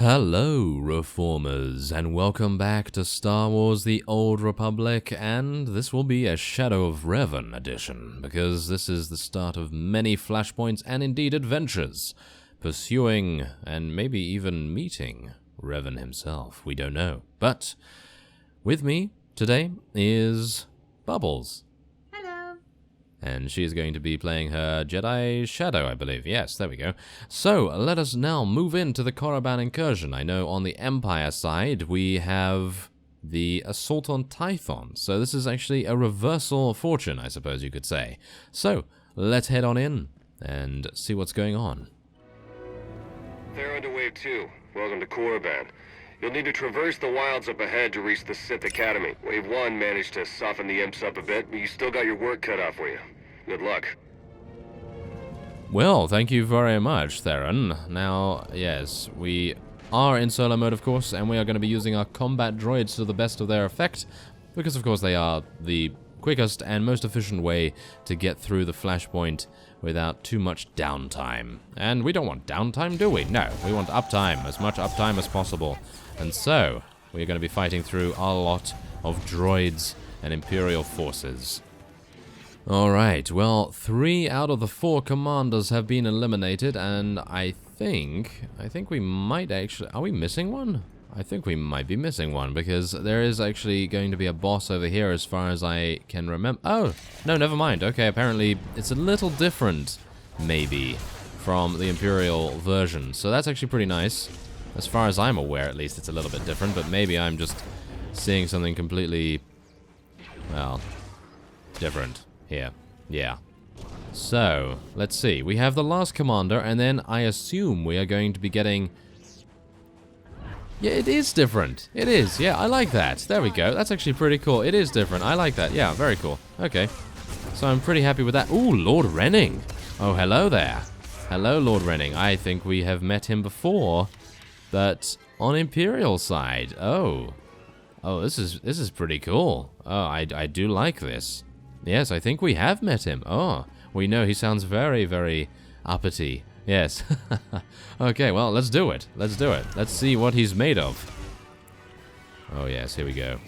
Hello, Reformers, and welcome back to Star Wars The Old Republic, and this will be a Shadow of Revan edition, because this is the start of many flashpoints and indeed adventures, pursuing and maybe even meeting Revan himself, we don't know. But with me today is Bubbles. And she's going to be playing her Jedi Shadow, I believe. Yes, there we go. So, let us now move into the Korriban incursion. I know on the Empire side, we have the assault on Tython. So this is actually a reversal of fortune, I suppose you could say. So, let's head on in and see what's going on. They're under Wave 2. Welcome to Korriban. You'll need to traverse the wilds up ahead to reach the Sith Academy. Wave 1 managed to soften the imps up a bit, but you still got your work cut out for you. Good luck. Well, thank you very much, Theron. Now, yes, we are in solo mode, of course, and we are going to be using our combat droids to the best of their effect, because, of course, they are the quickest and most efficient way to get through the flashpoint without too much downtime. And we don't want downtime, do we? No, we want uptime, as much uptime as possible. And so, we're going to be fighting through a lot of droids and Imperial forces. Alright, well, 3 out of the 4 commanders have been eliminated, and I think we might actually... Are we missing one? I think we might be missing one, because there is actually going to be a boss over here as far as I can remember. Oh, no, never mind. Okay, apparently it's a little different, maybe, from the Imperial version. So that's actually pretty nice. As far as I'm aware, at least, it's a little bit different, but maybe I'm just seeing something completely, well, different here. Yeah. So, let's see. We have the last commander, and then I assume we are going to be getting... Yeah, it is different. It is. Yeah, I like that. There we go. That's actually pretty cool. It is different. I like that. Yeah, very cool. Okay. So I'm pretty happy with that. Ooh, Lord Renning. Oh, hello there. Hello, Lord Renning. I think we have met him before, but on Imperial side. Oh. Oh, this is pretty cool. Oh, I do like this. Yes, I think we have met him. Oh, we know he sounds very, very uppity. Yes. Okay, well, let's do it. Let's do it. Let's see what he's made of. Oh, yes, here we go.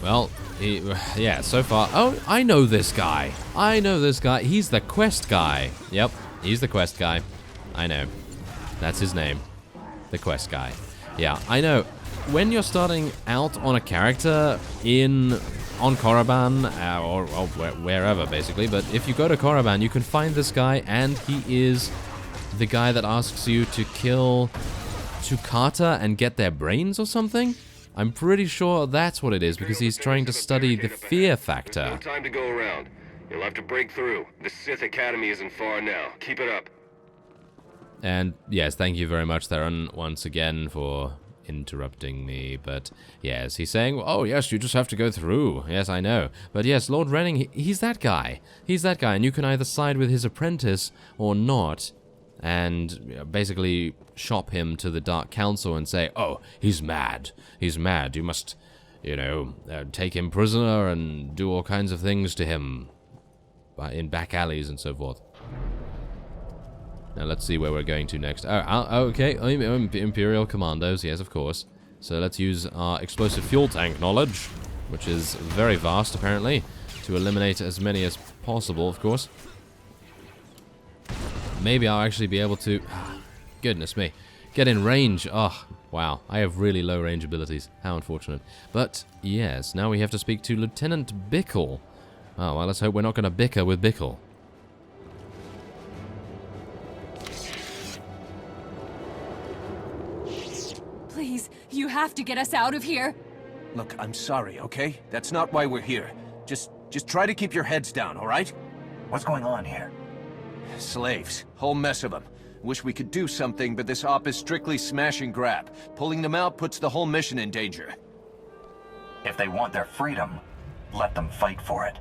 Well, yeah, so far... Oh, I know this guy. I know this guy. He's the quest guy. Yep, he's the quest guy. I know. That's his name. The quest guy. Yeah, I know. When you're starting out on a character on Korriban, or wherever, basically, but if you go to Korriban, you can find this guy, and he is the guy that asks you to kill Tukata and get their brains or something? I'm pretty sure that's what it is, because he's trying to study the fear factor. There's no time to go around. You'll have to break through. The Sith Academy isn't far now. Keep it up. And yes, thank you very much, Theron, once again for interrupting me, but yes, he's saying, oh yes, you just have to go through. Yes, I know. But yes, Lord Renning, he's that guy. He's that guy, and you can either side with his apprentice or not, and basically shop him to the Dark Council and say, oh, he's mad. He's mad. You must, you know, take him prisoner and do all kinds of things to him in back alleys and so forth. Now let's see where we're going to next. Oh, okay, Imperial Commandos, yes, of course. So let's use our explosive fuel tank knowledge, which is very vast, apparently, to eliminate as many as possible, of course. Maybe I'll actually be able to... Goodness me. Get in range. Oh, wow. I have really low range abilities. How unfortunate. But, yes, now we have to speak to Lieutenant Bickle. Oh, well, let's hope we're not going to bicker with Bickle. Please, you have to get us out of here. Look, I'm sorry, okay? That's not why we're here. Just try to keep your heads down, all right? What's going on here? Slaves. Whole mess of them. Wish we could do something, but this op is strictly smash and grab. Pulling them out puts the whole mission in danger. If they want their freedom, let them fight for it.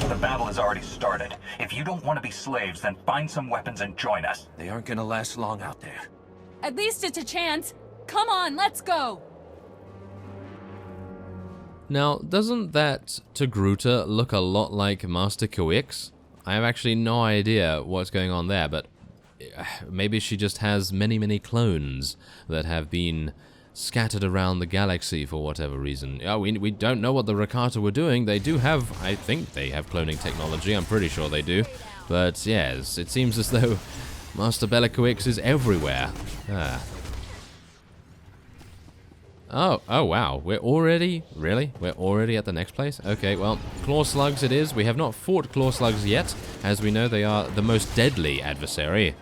The battle has already started. If you don't want to be slaves, then find some weapons and join us. They aren't gonna last long out there. At least it's a chance. Come on, let's go. Now, doesn't that Togruta look a lot like Master Coix? I have actually no idea what's going on there, but maybe she just has many, many clones that have been scattered around the galaxy for whatever reason. We don't know what the Rakata were doing. They do have, I think they have cloning technology. I'm pretty sure they do. But yes, it seems as though Master Bellicowix is everywhere. Oh wow, we're already, really? We're already at the next place? Okay, well, Claw Slugs it is. We have not fought Claw Slugs yet. As we know, they are the most deadly adversary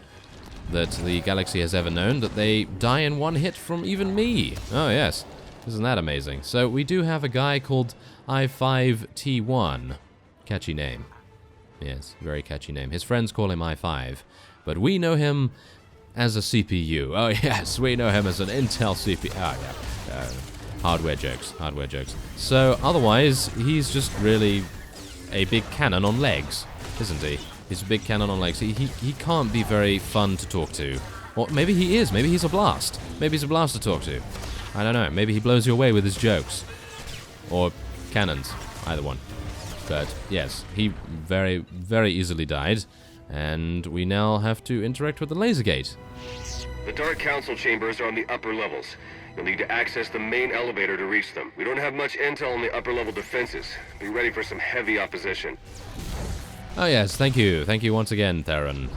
that the galaxy has ever known, that they die in one hit from even me. Oh yes, isn't that amazing? So we do have a guy called I5T1. Catchy name. Yes, very catchy name. His friends call him I5, but we know him as a CPU. Oh yes, we know him as an Intel CPU. Oh yeah. Hardware jokes, hardware jokes. So, otherwise, he's just really a big cannon on legs, isn't he? He's a big cannon on legs. He can't be very fun to talk to. Or maybe he is. Maybe he's a blast. Maybe he's a blast to talk to. I don't know. Maybe he blows you away with his jokes. Or cannons. Either one. But, yes, he very, very easily died. And we now have to interact with the laser gate. The Dark Council chambers are on the upper levels. You'll need to access the main elevator to reach them. We don't have much intel on the upper level defenses. Be ready for some heavy opposition. Oh yes, thank you. Thank you once again, Theron.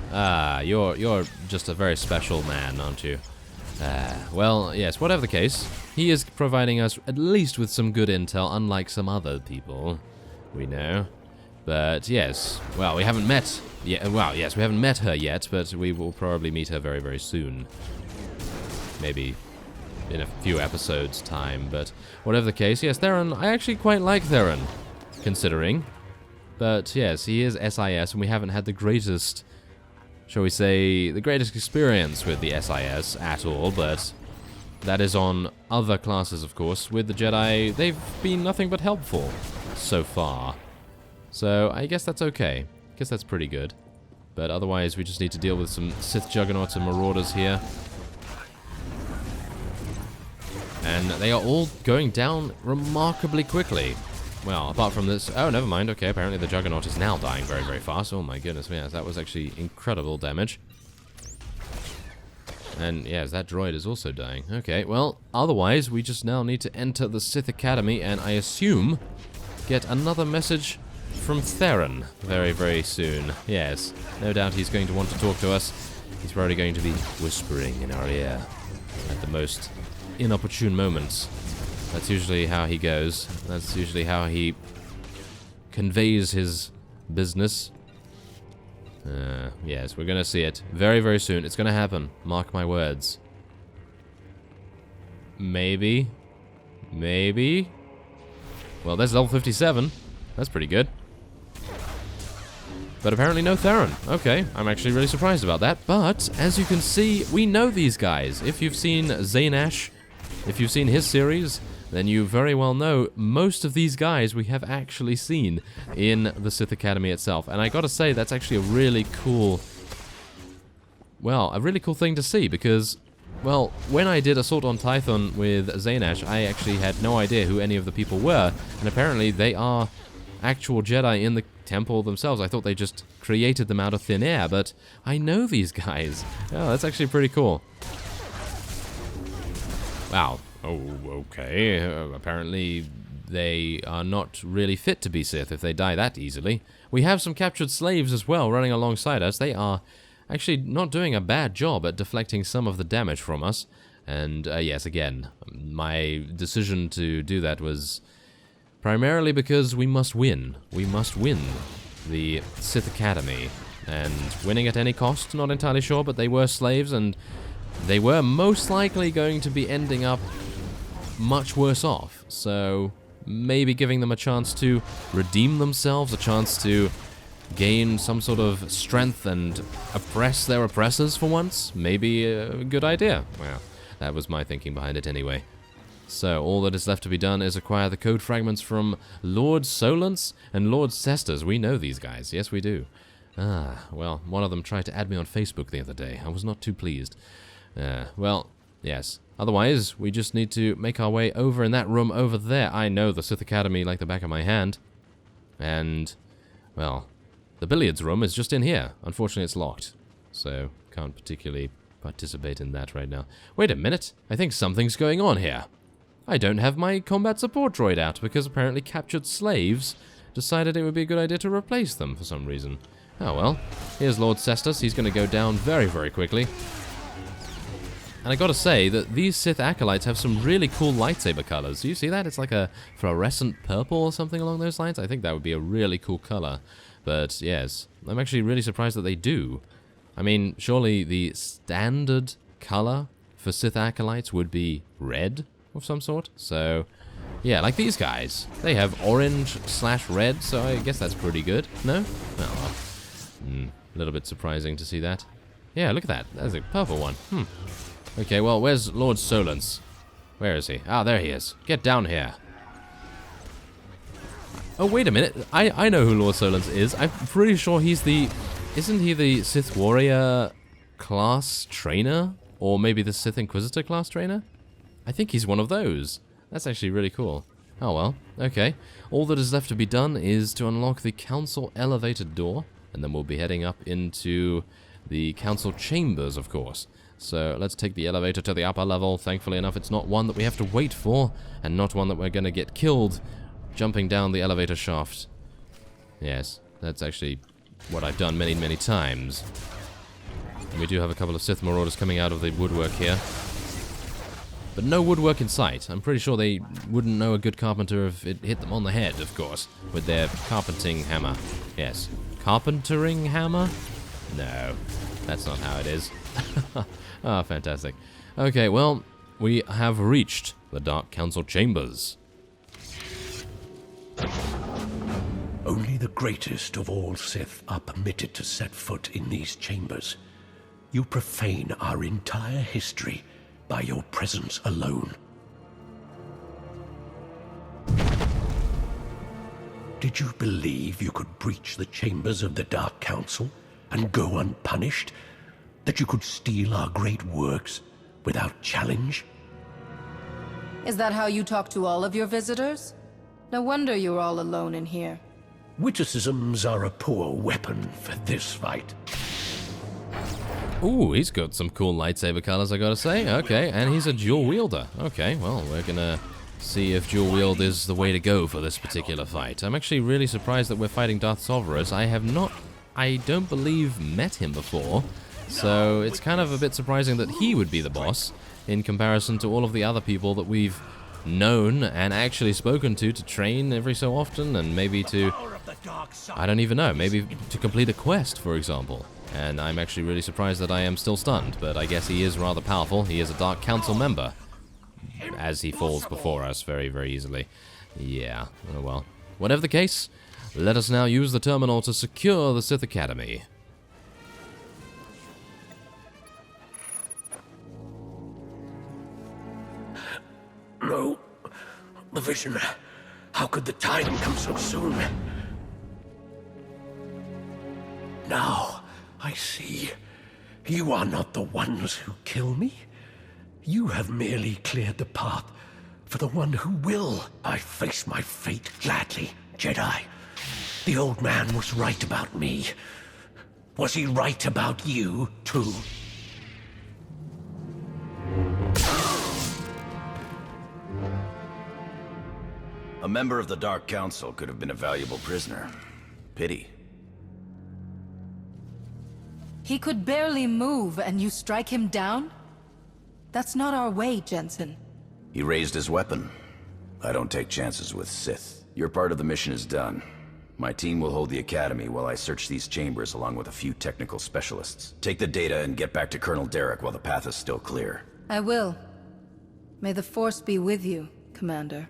You're just a very special man, aren't you? Well, yes, whatever the case, he is providing us at least with some good intel, unlike some other people we know. But yes, well, we haven't met yet. Well, yes, we haven't met her yet, but we will probably meet her very, very soon. Maybe in a few episodes' time, but whatever the case, yes, Theron, I actually quite like Theron, considering. But yes, he is SIS, and we haven't had the greatest, shall we say, the greatest experience with the SIS at all, but that is on other classes, of course. With the Jedi, they've been nothing but helpful so far. So I guess that's okay. I guess that's pretty good. But otherwise, we just need to deal with some Sith Juggernauts and Marauders here. And they are all going down remarkably quickly. Well, apart from this... Oh, never mind. Okay, apparently the Juggernaut is now dying very, very fast. Oh my goodness, yes, that was actually incredible damage. And, yes, that droid is also dying. Okay, well, otherwise, we just now need to enter the Sith Academy and, I assume, get another message from Theron very, very soon. Yes, no doubt he's going to want to talk to us. He's probably going to be whispering in our ear at the most inopportune moments. That's usually how he goes. That's usually how he conveys his business. Yes, we're gonna see it very, very soon. It's gonna happen. Mark my words. Maybe. Maybe. Well, there's level 57. That's pretty good. But apparently no Theron. Okay, I'm actually really surprised about that. But, as you can see, we know these guys. If you've seen Zaynash, if you've seen his series, then you very well know most of these guys we have actually seen in the Sith Academy itself. And I gotta say, that's actually a really cool... Well, a really cool thing to see, because... Well, when I did Assault on Tython with Zaynash, I actually had no idea who any of the people were. And apparently they are actual Jedi in the temple themselves. I thought they just created them out of thin air, but I know these guys. Oh, that's actually pretty cool. Wow. Oh, okay. Apparently they are not really fit to be Sith if they die that easily. We have some captured slaves as well running alongside us. They are actually not doing a bad job at deflecting some of the damage from us. And yes, again, my decision to do that was primarily because we must win. We must win the Sith Academy. And winning at any cost, not entirely sure, but they were slaves, and they were most likely going to be ending up much worse off. So maybe giving them a chance to redeem themselves, a chance to gain some sort of strength and oppress their oppressors for once, maybe a good idea. Well, that was my thinking behind it anyway. So all that is left to be done is acquire the code fragments from Lord Solence and Lord Cestus. We know these guys. Yes, we do. Ah, well, one of them tried to add me on Facebook the other day. I was not too pleased. Well, yes. Otherwise, we just need to make our way over in that room over there. I know the Sith Academy like the back of my hand. And, well, The billiards room is just in here. Unfortunately, it's locked, so can't particularly participate in that right now. Wait a minute. I think something's going on here. I don't have my combat support droid out because apparently captured slaves decided it would be a good idea to replace them for some reason. Oh well. Here's Lord Cestus. He's going to go down very, very quickly. And I gotta say that these Sith Acolytes have some really cool lightsaber colors. Do you see that? It's like a fluorescent purple or something along those lines. I think that would be a really cool color. But yes, I'm actually really surprised that they do. I mean, surely the standard color for Sith Acolytes would be red of some sort. So, yeah, like these guys. They have orange/red, so I guess that's pretty good. No? Oh, well. A little bit surprising to see that. Yeah, look at that. That's a purple one. Okay, well, where's Lord Solence? Where is he? Ah, there he is. Get down here. Oh, wait a minute. I know who Lord Solence is. I'm pretty sure he's the... Isn't he the Sith Warrior class trainer? Or maybe the Sith Inquisitor class trainer? I think he's one of those. That's actually really cool. Oh, well. Okay. All that is left to be done is to unlock the Council elevator door. And then we'll be heading up into the Council chambers, of course. So let's take the elevator to the upper level. Thankfully enough, it's not one that we have to wait for, and not one that we're going to get killed jumping down the elevator shaft. Yes, that's actually what I've done many, many times. And we do have a couple of Sith Marauders coming out of the woodwork here. But no woodwork in sight. I'm pretty sure they wouldn't know a good carpenter if it hit them on the head, of course, with their carpenting hammer. Yes. Carpentering hammer? No, that's not how it is. Ah, fantastic. Okay, well, we have reached the Dark Council chambers. Only the greatest of all Sith are permitted to set foot in these chambers. You profane our entire history by your presence alone. Did you believe you could breach the chambers of the Dark Council and go unpunished? That you could steal our great works without challenge? Is that how you talk to all of your visitors? No wonder you're all alone in here. Witticisms are a poor weapon for this fight. Ooh, he's got some cool lightsaber colors, I gotta say. Okay, and he's a dual wielder. Okay, well, we're gonna see if dual wield is the way to go for this particular fight. I'm actually really surprised that we're fighting Darth Solverus. I have not, I don't believe, met him before. So it's kind of a bit surprising that he would be the boss in comparison to all of the other people that we've known and actually spoken to train every so often, and maybe to, I don't even know, maybe to complete a quest, for example. And I'm actually really surprised that I am still stunned, but I guess he is rather powerful. He is a Dark Council member, as he falls before us very, very easily. Yeah, oh well. Whatever the case, let us now use the terminal to secure the Sith Academy. No. The vision. How could the time come so soon? Now, I see. You are not the ones who kill me. You have merely cleared the path for the one who will. I face my fate gladly, Jedi. The old man was right about me. Was he right about you, too? A member of the Dark Council could have been a valuable prisoner. Pity. He could barely move, and you strike him down? That's not our way, Jensen. He raised his weapon. I don't take chances with Sith. Your part of the mission is done. My team will hold the Academy while I search these chambers along with a few technical specialists. Take the data and get back to Colonel Derek while the path is still clear. I will. May the Force be with you, Commander.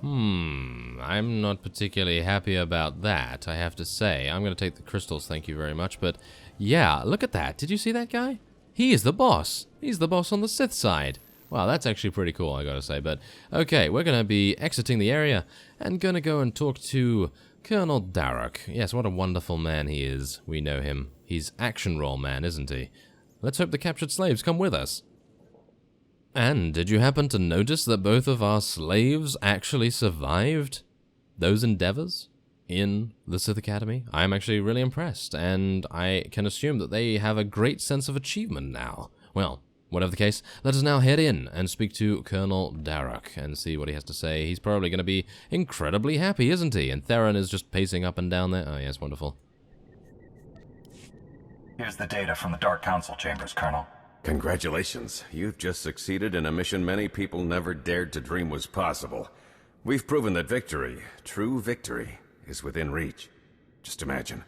I'm not particularly happy about that, I have to say. I'm going to take the crystals, thank you very much, but yeah, look at that. Did you see that guy? He is the boss. He's the boss on the Sith side. Wow, that's actually pretty cool, I gotta say, but okay, we're going to be exiting the area and going to go and talk to Colonel Derek. Yes, what a wonderful man he is. We know him. He's action role man, isn't he? Let's hope the captured slaves come with us. And did you happen to notice that both of our slaves actually survived? those endeavors in the Sith Academy, I'm actually really impressed, and I can assume that they have a great sense of achievement now. Well, whatever the case, let us now head in and speak to Colonel Darroch and see what he has to say. He's probably going to be incredibly happy, isn't he? And Theron is just pacing up and down there. Oh, yes, wonderful. Here's the data from the Dark Council chambers, Colonel. Congratulations. You've just succeeded in a mission many people never dared to dream was possible. We've proven that victory, true victory, is within reach. Just imagine,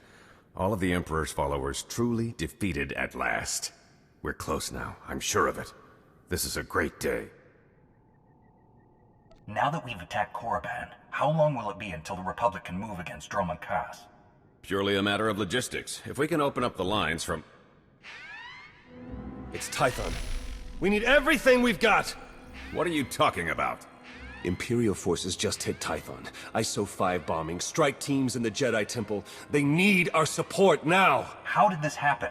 all of the Emperor's followers truly defeated at last. We're close now, I'm sure of it. This is a great day. Now that we've attacked Korriban, how long will it be until the Republic can move against Dromund Kaas? Purely a matter of logistics. If we can open up the lines from... It's Tython. We need everything we've got! What are you talking about? Imperial forces just hit Tython. ISO 5 bombing, strike teams in the Jedi Temple. They need our support now! How did this happen?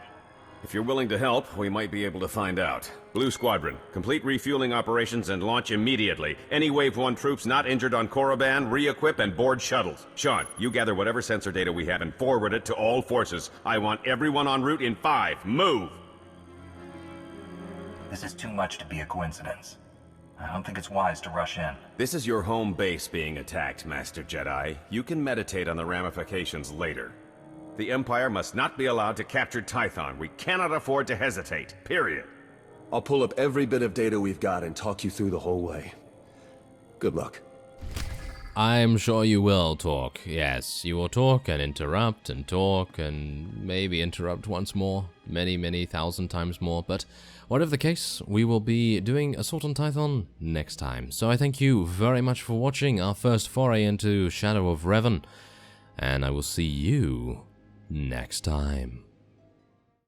If you're willing to help, we might be able to find out. Blue Squadron, complete refueling operations and launch immediately. Any Wave 1 troops not injured on Korriban, re-equip and board shuttles. Sean, you gather whatever sensor data we have and forward it to all forces. I want everyone en route in 5. Move! This is too much to be a coincidence. I don't think it's wise to rush in. This is your home base being attacked, Master Jedi. You can meditate on the ramifications later. The Empire must not be allowed to capture Tython. We cannot afford to hesitate. Period. I'll pull up every bit of data we've got and talk you through the whole way. Good luck. I'm sure you will talk. Yes, you will talk and talk and maybe interrupt once more. Many thousand times more. But whatever the case, we will be doing Assault on Tython next time. So I thank you very much for watching our first foray into Shadow of Revan. And I will see you next time.